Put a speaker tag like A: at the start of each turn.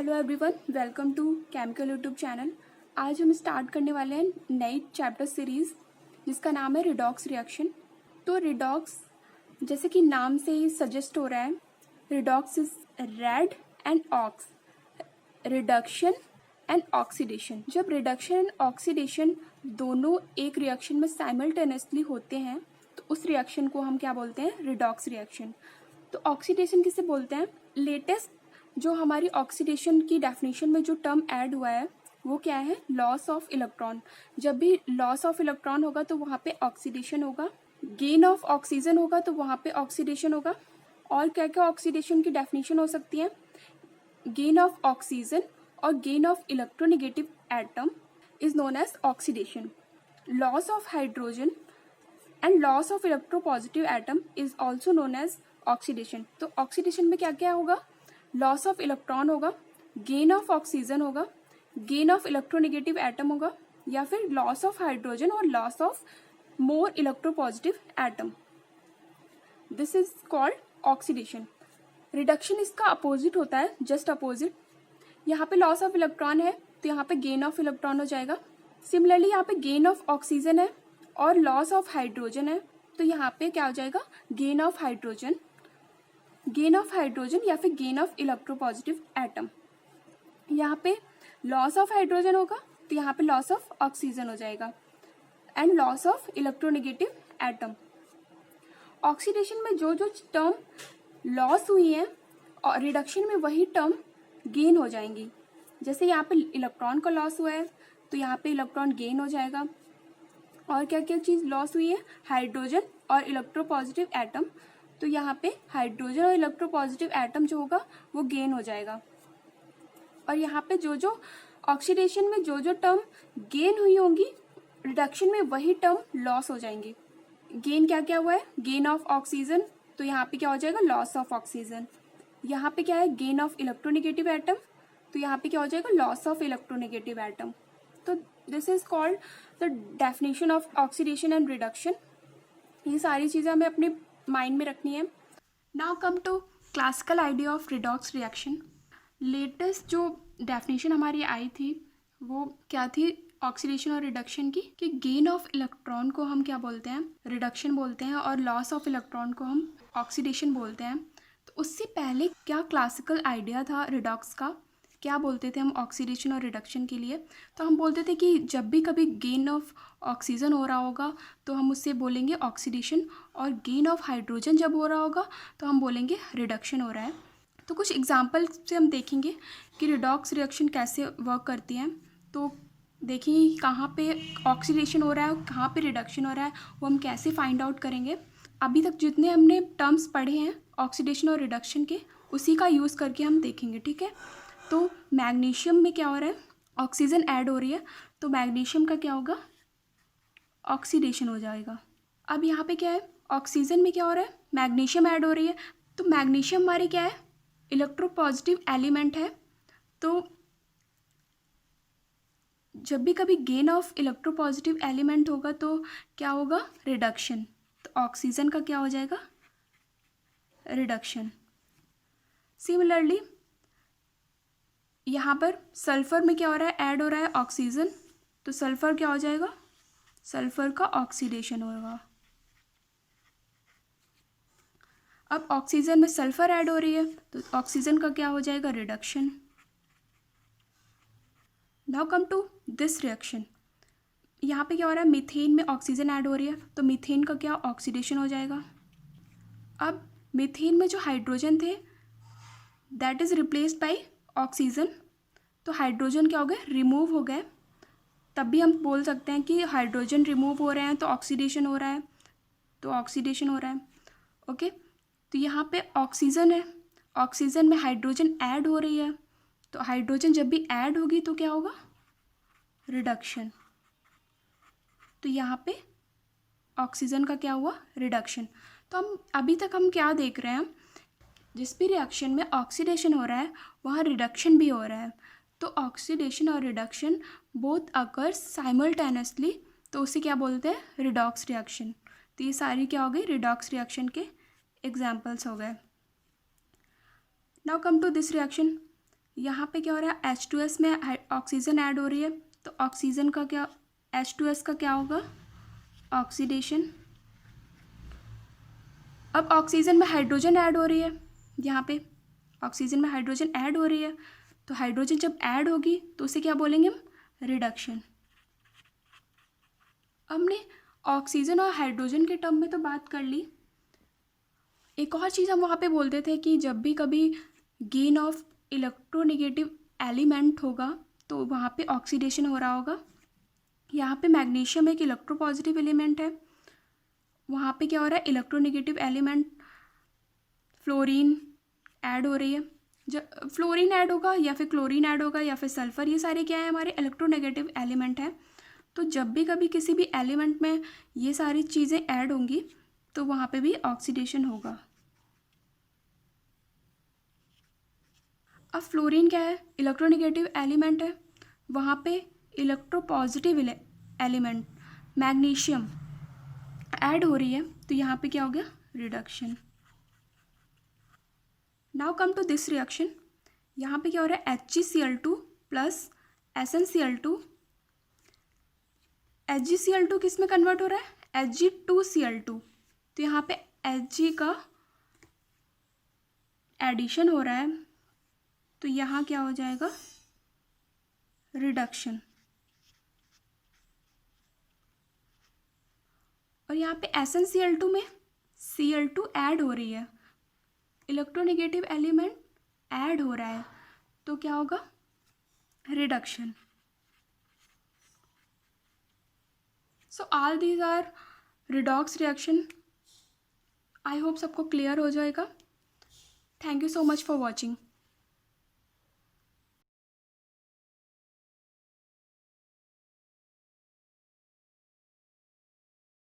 A: Hello everyone, welcome to chemical YouTube channel. आज हम start करने वाले हैं नई चैप्टर सीरीज़ जिसका नाम है रिडॉक्स रिएक्शन। तो रिडॉक्स जैसे कि नाम से ही सजेस्ट हो रहा है, redox is red and ox, reduction and oxidation. जब रिडक्शन एंड ऑक्सीडेशन दोनों एक रिएक्शन में साइमल्टेनियसली होते हैं तो उस रिएक्शन को हम क्या बोलते हैं? Redox reaction. तो ऑक्सीडेशन किसे बोलते हैं? लेटेस्ट जो हमारी ऑक्सीडेशन की डेफिनेशन में जो टर्म ऐड हुआ है वो क्या है? Loss of electron. जब भी लॉस ऑफ इलेक्ट्रॉन होगा तो वहाँ पे ऑक्सीडेशन होगा, गेन ऑफ ऑक्सीजन होगा तो वहाँ पे ऑक्सीडेशन होगा। और क्या क्या ऑक्सीडेशन की डेफिनेशन हो सकती है? गेन ऑफ ऑक्सीजन और gain of electronegative atom is known as oxidation. Loss of hydrogen and loss of electropositive atom is also known as oxidation. तो ऑक्सीडेशन में क्या क्या होगा? लॉस ऑफ इलेक्ट्रॉन होगा, गेन ऑफ ऑक्सीजन होगा, gain of electronegative atom होगा, या फिर लॉस ऑफ हाइड्रोजन और loss of more electropositive atom. This is called oxidation. Reduction इसका अपोजिट होता है, जस्ट अपोजिट। यहाँ पे लॉस ऑफ इलेक्ट्रॉन है तो यहाँ पे गेन ऑफ इलेक्ट्रॉन हो जाएगा। सिमिलरली यहाँ पे गेन ऑफ ऑक्सीजन है और लॉस ऑफ हाइड्रोजन है तो यहाँ पे क्या हो जाएगा? Gain of hydrogen, gain of hydrogen या फिर गेन ऑफ इलेक्ट्रोपॉजिटिव एटम। यहाँ पे लॉस ऑफ हाइड्रोजन होगा तो यहाँ पे लॉस ऑफ ऑक्सीजन हो जाएगा and loss of electronegative atom. Oxidation में जो जो टर्म लॉस हुई है और रिडक्शन में वही टर्म गेन हो जाएंगी। जैसे यहाँ पे इलेक्ट्रॉन का लॉस हुआ है तो यहाँ पे इलेक्ट्रॉन गेन हो जाएगा। और क्या क्या चीज़ लॉस हुई है? हाइड्रोजन और इलेक्ट्रोपॉजिटिव एटम, तो यहाँ पे हाइड्रोजन और इलेक्ट्रोपॉजिटिव एटम जो होगा वो गेन हो जाएगा। और यहाँ पे जो जो ऑक्सीडेशन में जो जो टर्म गेन हुई होंगी, रिडक्शन में वही टर्म लॉस हो जाएंगी। गेन क्या क्या हुआ है? गेन ऑफ ऑक्सीजन, तो यहाँ पे क्या हो जाएगा? Loss of oxygen. यहाँ पे क्या है? गेन ऑफ इलेक्ट्रोनेगेटिव एटम, तो यहाँ पे क्या हो जाएगा? Loss of electronegative atom. तो this is called the definition of oxidation and reduction. ये सारी चीज़ें हमें अपने माइंड में रखनी है। Now come to classical idea of redox reaction. Latest जो डेफिनेशन हमारी आई थी वो क्या थी ऑक्सीडेशन और रिडक्शन की? कि गेन ऑफ इलेक्ट्रॉन को हम क्या बोलते हैं? रिडक्शन बोलते हैं, और लॉस ऑफ इलेक्ट्रॉन को हम ऑक्सीडेशन बोलते हैं। तो उससे पहले क्या क्लासिकल आइडिया था रिडॉक्स का? क्या बोलते थे हम ऑक्सीडेशन और रिडक्शन के लिए? तो हम बोलते थे कि जब भी कभी गेन ऑफ ऑक्सीजन हो रहा होगा तो हम उससे बोलेंगे ऑक्सीडेशन, और गेन ऑफ हाइड्रोजन जब हो रहा होगा तो हम बोलेंगे रिडक्शन हो रहा है। तो कुछ एग्जांपल से हम देखेंगे कि रिडॉक्स रिएक्शन कैसे वर्क करती है। तो देखिए कहाँ पे ऑक्सीडेशन हो रहा है, कहाँ पे रिडक्शन हो रहा है, वो हम कैसे फाइंड आउट करेंगे। अभी तक जितने हमने टर्म्स पढ़े हैं ऑक्सीडेशन और रिडक्शन के, उसी का यूज़ करके हम देखेंगे, ठीक है। तो मैग्नीशियम में क्या हो रहा है? ऑक्सीजन ऐड हो रही है तो मैग्नीशियम का क्या होगा? ऑक्सीडेशन हो जाएगा। अब यहाँ पे क्या है? ऑक्सीजन में क्या हो रहा है? मैग्नीशियम ऐड हो रही है, तो मैग्नीशियम हमारी क्या है? इलेक्ट्रोपॉजिटिव एलिमेंट है। तो जब भी कभी गेन ऑफ इलेक्ट्रोपॉजिटिव एलिमेंट होगा तो क्या होगा? रिडक्शन। तो ऑक्सीजन का क्या हो जाएगा? रिडक्शन। सिमिलरली यहाँ पर सल्फर में क्या हो रहा है? ऐड हो रहा है ऑक्सीजन, तो सल्फर क्या हो जाएगा? सल्फर का ऑक्सीडेशन होगा। अब ऑक्सीजन में सल्फर ऐड हो रही है तो ऑक्सीजन का क्या हो जाएगा? Reduction. Now come to this reaction. यहाँ पे क्या हो रहा है? मीथेन में ऑक्सीजन ऐड हो रही है तो मीथेन का क्या? ऑक्सीडेशन हो जाएगा। अब मीथेन में जो हाइड्रोजन थे that is replaced by oxygen, तो हाइड्रोजन क्या हो गए? रिमूव हो गए। तब भी हम बोल सकते हैं कि हाइड्रोजन रिमूव हो रहे हैं तो ऑक्सीडेशन हो रहा है, तो ऑक्सीडेशन हो रहा है। ओके, तो यहाँ पे ऑक्सीजन है, ऑक्सीजन में हाइड्रोजन ऐड हो रही है, तो हाइड्रोजन जब भी ऐड होगी तो क्या होगा? रिडक्शन। तो यहाँ पे ऑक्सीजन का क्या हुआ? रिडक्शन। तो हम अभी तक हम क्या देख रहे हैं? जिस भी रिएक्शन में ऑक्सीडेशन हो रहा है वहाँ रिडक्शन भी हो रहा है। तो ऑक्सीडेशन और रिडक्शन बोथ अकर साइमल्टेनियसली, तो उसे क्या बोलते हैं? Redox reaction. तो ये सारी क्या हो गई? रिडॉक्स रिएक्शन के एग्जाम्पल्स हो गए। Now come to this reaction. यहाँ पे क्या हो रहा है, H2S में ऑक्सीजन ऐड हो रही है, तो ऑक्सीजन का क्या, H2S का क्या होगा, ऑक्सीडेशन। अब ऑक्सीजन में हाइड्रोजन ऐड हो रही है, यहाँ पे ऑक्सीजन में हाइड्रोजन ऐड हो रही है, तो हाइड्रोजन जब ऐड होगी तो उसे क्या बोलेंगे हम, रिडक्शन। हमने ऑक्सीजन और हाइड्रोजन के टर्म में तो बात कर ली। एक और चीज़ हम वहाँ पे बोलते थे कि जब भी कभी गेन ऑफ इलेक्ट्रोनेगेटिव एलिमेंट होगा तो वहाँ पे ऑक्सीडेशन हो रहा होगा। यहाँ पे मैग्नीशियम एक इलेक्ट्रोपॉजिटिव एलिमेंट है, वहाँ पे क्या हो रहा है, इलेक्ट्रोनेगेटिव एलिमेंट फ्लोरीन ऐड हो रही है। जब फ्लोरीन ऐड होगा या फिर क्लोरीन ऐड होगा या फिर सल्फर, ये सारे क्या है, हमारे इलेक्ट्रोनेगेटिव एलिमेंट है। तो जब भी कभी किसी भी एलिमेंट में ये सारी चीज़ें ऐड होंगी तो वहाँ पे भी ऑक्सीडेशन होगा। अब फ्लोरीन क्या है, इलेक्ट्रोनेगेटिव एलिमेंट है, वहाँ पे इलेक्ट्रोपॉजिटिव एलिमेंट मैग्नीशियम ऐड हो रही है, तो यहाँ पे क्या हो गया, reduction. Now come to this reaction. यहाँ पे क्या हो रहा है, HgCl2 प्लस SnCl2। HgCl2 किस में कन्वर्ट हो रहा है, Hg2Cl2। तो यहाँ पे Hg का एडिशन हो रहा है, तो यहाँ क्या हो जाएगा, रिडक्शन। और यहाँ पे SnCl2 में Cl2 ऐड हो रही है, इलेक्ट्रोनेगेटिव एलिमेंट ऐड हो रहा है, तो क्या होगा, reduction. So all these are redox reaction. I hope सबको क्लियर हो जाएगा। Thank you so much for watching.